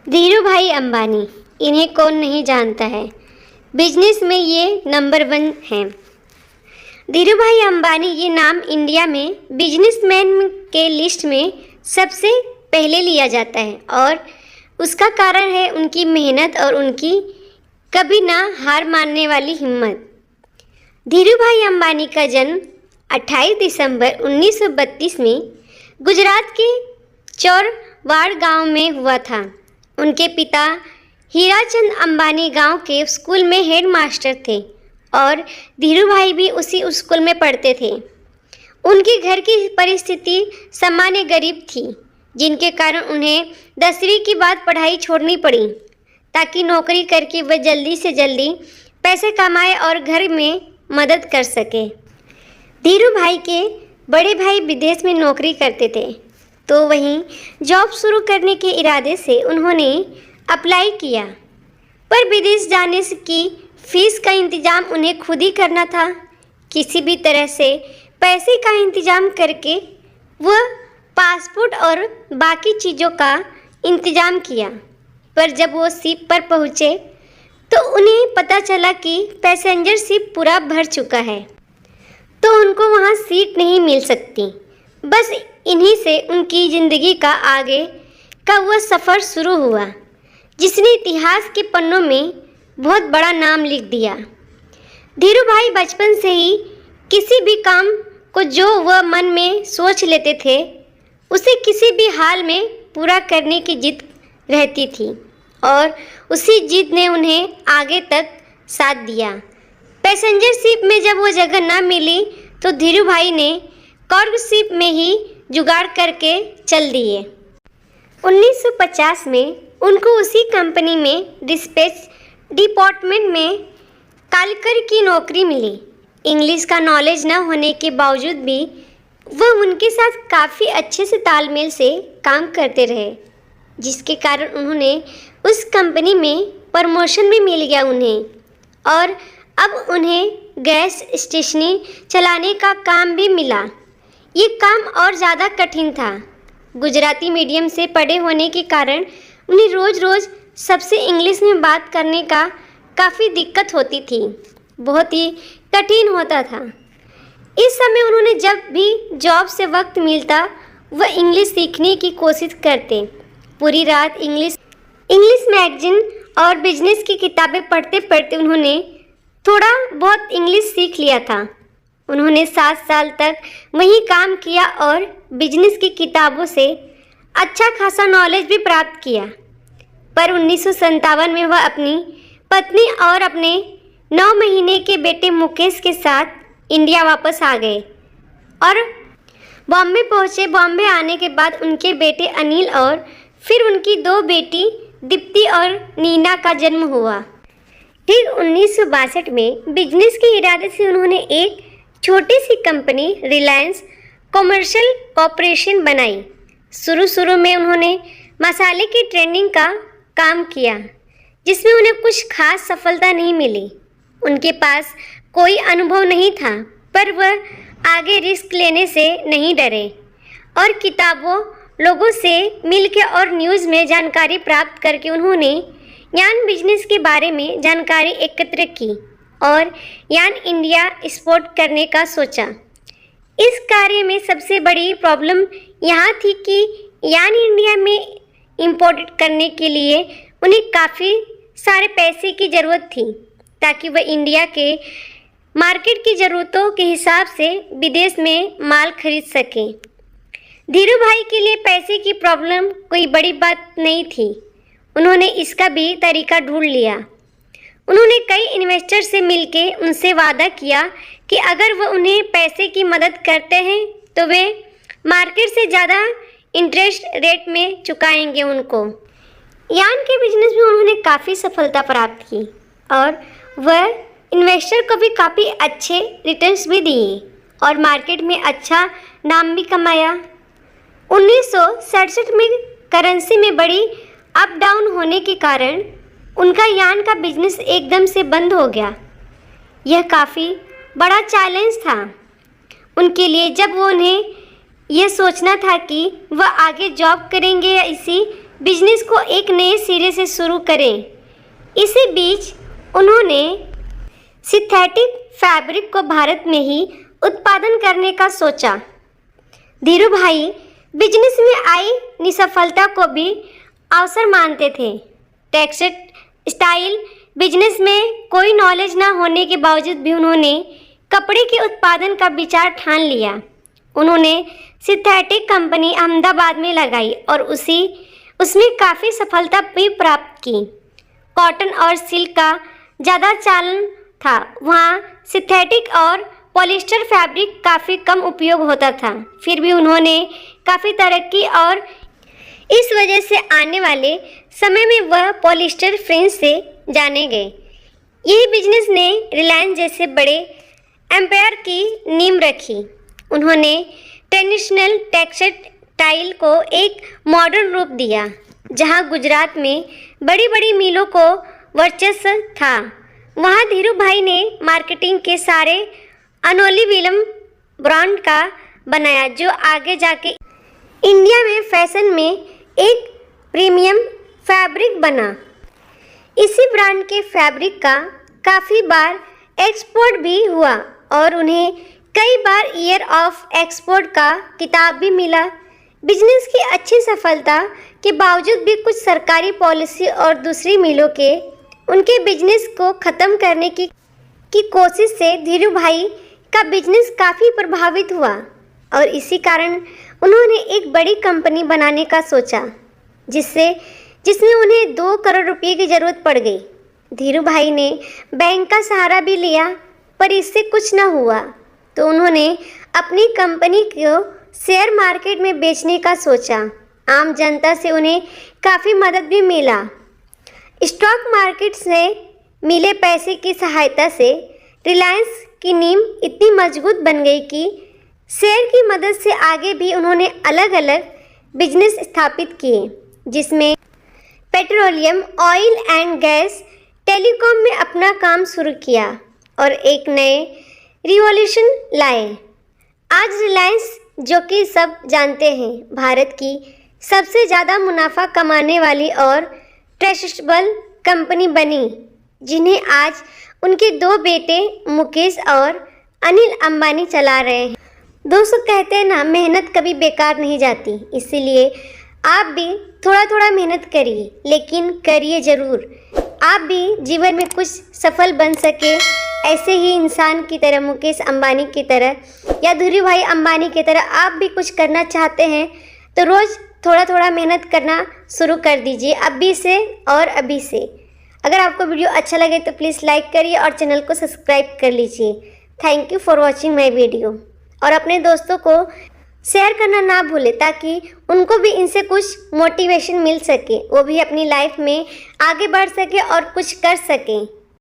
धीरूभाई अंबानी, इन्हें कौन नहीं जानता है। बिजनेस में ये नंबर 1 हैं। धीरूभाई अंबानी ये नाम इंडिया में बिजनेसमैन के लिस्ट में सबसे पहले लिया जाता है और उसका कारण है उनकी मेहनत और उनकी कभी ना हार मानने वाली हिम्मत। धीरूभाई अंबानी का जन्म 28 दिसंबर 1932 में गुजरात के चौरवाड़ गांव में हुआ था। उनके पिता हीराचंद अंबानी गांव के स्कूल में हेड मास्टर थे और धीरूभाई भी उसी स्कूल में पढ़ते थे। उनके घर की परिस्थिति सामान्य गरीब थी, जिनके कारण उन्हें 10वीं के बाद पढ़ाई छोड़नी पड़ी ताकि नौकरी करके वह जल्दी से जल्दी पैसे कमाए और घर में मदद कर सके। धीरूभाई के बड़े भाई विदेश में नौकरी करते थे, तो वहीं जॉब शुरू करने के इरादे से उन्होंने अप्लाई किया, पर विदेश जाने की फीस का इंतज़ाम उन्हें खुद ही करना था। किसी भी तरह से पैसे का इंतज़ाम करके वह पासपोर्ट और बाकी चीज़ों का इंतज़ाम किया, पर जब वो शिप पर पहुँचे तो उन्हें पता चला कि पैसेंजर शिप पूरा भर चुका है, तो उनको वहाँ सीट नहीं मिल सकती। बस इन्हीं से उनकी ज़िंदगी का आगे का वह सफ़र शुरू हुआ, जिसने इतिहास के पन्नों में बहुत बड़ा नाम लिख दिया। धीरूभाई बचपन से ही किसी भी काम को जो वह मन में सोच लेते थे, उसे किसी भी हाल में पूरा करने की जिद रहती थी और उसी जिद ने उन्हें आगे तक साथ दिया। पैसेंजर शिप में जब वो जगह न मिली तो धीरूभाई ने कार्गो शिप में ही जुगाड़ करके चल दिए। 1950 में उनको उसी कंपनी में डिस्पैच डिपार्टमेंट में कालकर की नौकरी मिली। इंग्लिश का नॉलेज न होने के बावजूद भी वह उनके साथ काफ़ी अच्छे से तालमेल से काम करते रहे, जिसके कारण उन्होंने उस कंपनी में प्रमोशन भी मिल गया उन्हें, और अब उन्हें गैस स्टेशनें चलाने का काम भी मिला। ये काम और ज़्यादा कठिन था। गुजराती मीडियम से पढ़े होने के कारण उन्हें रोज़ रोज़ सबसे इंग्लिश में बात करने का काफ़ी दिक्कत होती थी, बहुत ही कठिन होता था। इस समय उन्होंने जब भी जॉब से वक्त मिलता वह इंग्लिश सीखने की कोशिश करते। पूरी रात इंग्लिश मैगजीन और बिजनेस की किताबें पढ़ते पढ़ते उन्होंने थोड़ा बहुत इंग्लिश सीख लिया था। उन्होंने 7 साल तक वहीं काम किया और बिजनेस की किताबों से अच्छा खासा नॉलेज भी प्राप्त किया, पर 1957 में वह अपनी पत्नी और अपने 9 महीने के बेटे मुकेश के साथ इंडिया वापस आ गए और बॉम्बे पहुँचे। बॉम्बे आने के बाद उनके बेटे अनिल और फिर उनकी 2 बेटी दीप्ति और नीना का जन्म हुआ। फिर 1962 में बिजनेस के इरादे से उन्होंने एक छोटी सी कंपनी रिलायंस कॉमर्शियल कॉरपोरेशन बनाई। शुरू में उन्होंने मसाले की ट्रेंडिंग का काम किया, जिसमें उन्हें कुछ खास सफलता नहीं मिली। उनके पास कोई अनुभव नहीं था, पर वह आगे रिस्क लेने से नहीं डरे और किताबों, लोगों से मिलकर और न्यूज़ में जानकारी प्राप्त करके उन्होंने यान बिजनेस के बारे में जानकारी एकत्र की और यान इंडिया एक्सपोर्ट करने का सोचा। इस कार्य में सबसे बड़ी प्रॉब्लम यहाँ थी कि यान इंडिया में इंपोर्ट करने के लिए उन्हें काफ़ी सारे पैसे की ज़रूरत थी, ताकि वह इंडिया के मार्केट की ज़रूरतों के हिसाब से विदेश में माल खरीद सकें। धीरूभाई के लिए पैसे की प्रॉब्लम कोई बड़ी बात नहीं थी। उन्होंने इसका भी तरीका ढूंढ लिया। उन्होंने कई इन्वेस्टर से मिलके उनसे वादा किया कि अगर वह उन्हें पैसे की मदद करते हैं तो वे मार्केट से ज़्यादा इंटरेस्ट रेट में चुकाएंगे उनको। यान के बिजनेस में उन्होंने काफ़ी सफलता प्राप्त की और वह इन्वेस्टर को भी काफ़ी अच्छे रिटर्न्स भी दिए और मार्केट में अच्छा नाम भी कमाया। 1967 में करेंसी में बड़ी अप डाउन होने के कारण उनका यान का बिजनेस एकदम से बंद हो गया। यह काफ़ी बड़ा चैलेंज था उनके लिए, जब वो उन्हें यह सोचना था कि वह आगे जॉब करेंगे या इसी बिजनेस को एक नए सिरे से शुरू करें। इसी बीच उन्होंने सिंथेटिक फैब्रिक को भारत में ही उत्पादन करने का सोचा। धीरू भाई बिजनेस में आई निसफलता को भी अवसर मानते थे। टेक्सटाइल बिजनेस में कोई नॉलेज न होने के बावजूद भी उन्होंने कपड़े के उत्पादन का विचार ठान लिया। उन्होंने सिंथेटिक कंपनी अहमदाबाद में लगाई और उसमें काफ़ी सफलता भी प्राप्त की। कॉटन और सिल्क का ज़्यादा चलन था, वहाँ सिंथेटिक और पॉलिस्टर फैब्रिक काफ़ी कम उपयोग होता था। फिर भी उन्होंने काफ़ी तरक्की और इस वजह से आने वाले समय में वह पॉलिस्टर फ्रेंच से जाने गए। यही बिजनेस ने रिलायंस जैसे बड़े एम्पायर की नींव रखी। उन्होंने ट्रेडिशनल टेक्सटाइल को एक मॉडर्न रूप दिया। जहां गुजरात में बड़ी बड़ी मिलों को वर्चस्व था, वहां धीरू भाई ने मार्केटिंग के सारे अनोली विलम ब्रांड का बनाया, जो आगे जाके इंडिया में फैशन में एक प्रीमियम फैब्रिक बना। इसी ब्रांड के फैब्रिक का काफ़ी बार एक्सपोर्ट भी हुआ और उन्हें कई बार ईयर ऑफ एक्सपोर्ट का खिताब भी मिला। बिजनेस की अच्छी सफलता के बावजूद भी कुछ सरकारी पॉलिसी और दूसरी मिलों के उनके बिजनेस को ख़त्म करने की कोशिश से धीरू भाई का बिजनेस काफ़ी प्रभावित हुआ और इसी कारण उन्होंने एक बड़ी कंपनी बनाने का सोचा, जिसमें उन्हें 2 करोड़ रुपए की ज़रूरत पड़ गई। धीरू भाई ने बैंक का सहारा भी लिया, पर इससे कुछ न हुआ, तो उन्होंने अपनी कंपनी को शेयर मार्केट में बेचने का सोचा। आम जनता से उन्हें काफ़ी मदद भी मिला। स्टॉक मार्केट से मिले पैसे की सहायता से रिलायंस की नींव इतनी मजबूत बन गई कि शेयर की मदद से आगे भी उन्होंने अलग अलग बिजनेस स्थापित किए, जिसमें petroleum, oil and gas, telecom में अपना काम शुरू किया और एक नए रिवॉल्यूशन लाए। आज रिलायंस, जो कि सब जानते हैं, भारत की सबसे ज़्यादा मुनाफा कमाने वाली और ट्रस्टेबल कंपनी बनी, जिन्हें आज उनके 2 बेटे मुकेश और अनिल अंबानी चला रहे हैं। दोस्तों, कहते हैं ना, मेहनत कभी बेकार नहीं जाती। इसीलिए आप भी थोड़ा थोड़ा मेहनत करिए, लेकिन करिए ज़रूर। आप भी जीवन में कुछ सफल बन सके, ऐसे ही इंसान की तरह, मुकेश अंबानी की तरह या धीरू भाई अंबानी की तरह आप भी कुछ करना चाहते हैं तो रोज़ थोड़ा थोड़ा मेहनत करना शुरू कर दीजिए, अभी से और अभी से। अगर आपको वीडियो अच्छा लगे तो प्लीज़ लाइक करिए और चैनल को सब्सक्राइब कर लीजिए। Thank you for watching my video. और अपने दोस्तों को शेयर करना ना भूलें, ताकि उनको भी इनसे कुछ मोटिवेशन मिल सके, वो भी अपनी लाइफ में आगे बढ़ सके और कुछ कर सकें।